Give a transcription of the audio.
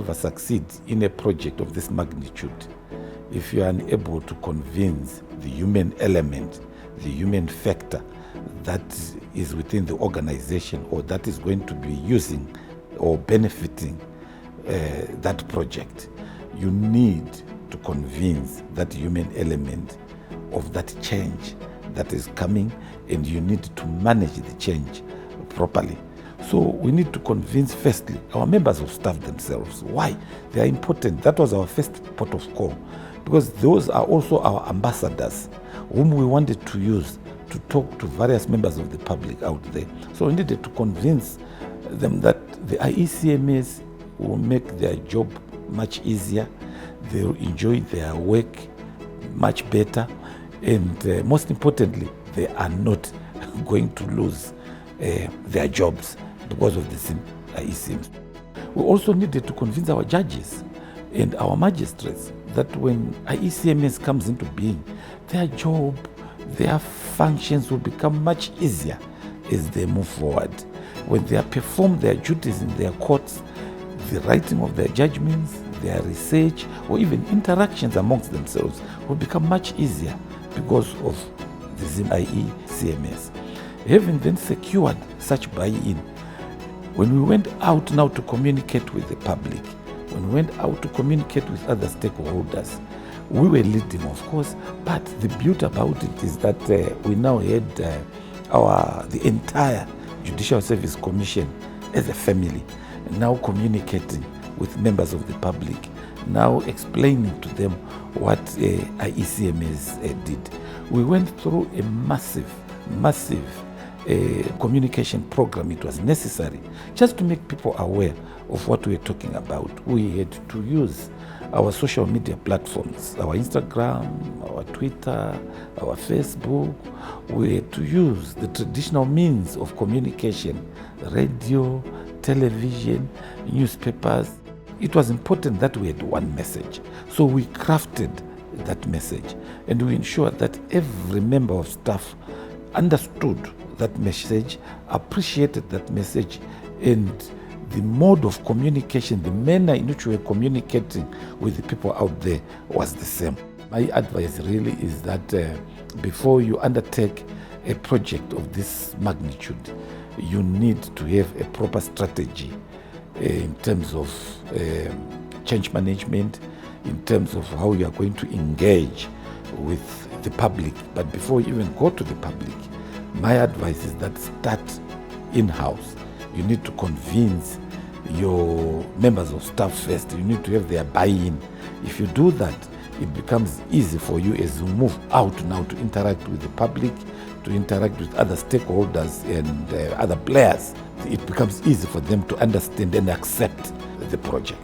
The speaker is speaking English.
never succeed in a project of this magnitude if you are unable to convince the human element, the human factor that is within the organization or that is going to be using or benefiting that project. You need to convince that human element of that change that is coming, and you need to manage the change properly. So we need to convince firstly our members of staff themselves why they are important. That was our first port of call, because those are also our ambassadors whom we wanted to use to talk to various members of the public out there. So we needed to convince them that the IECMS will make their job much easier, they will enjoy their work much better, and most importantly, they are not going to lose their jobs because of the IECMS. We also needed to convince our judges and our magistrates that when IECMS comes into being, their job, their functions will become much easier as they move forward. When they perform their duties in their courts, the writing of their judgments, their research, or even interactions amongst themselves will become much easier because of the IECMS. Having then secured such buy-in, when we went out now to communicate with the public, when we went out to communicate with other stakeholders, we were leading, of course, but the beauty about it is that we now had the entire Judicial Service Commission as a family, now communicating with members of the public, now explaining to them what IECMS did. We went through a massive communication program. It was necessary just to make people aware of what we were talking about. We had to use our social media platforms, our Instagram, our Twitter, our Facebook. We had to use the traditional means of communication, radio, television, newspapers. It was important that we had one message. So we crafted that message, and we ensured that every member of staff understood that message, appreciated that message, and the mode of communication, the manner in which we were communicating with the people out there was the same. My advice really is that before you undertake a project of this magnitude, you need to have a proper strategy in terms of change management, in terms of how you are going to engage with the public. But before you even go to the public, my advice is that start in-house. You need to convince your members of staff first. You need to have their buy-in. If you do that, it becomes easy for you as you move out now to interact with the public, to interact with other stakeholders and other players. It becomes easy for them to understand and accept the project.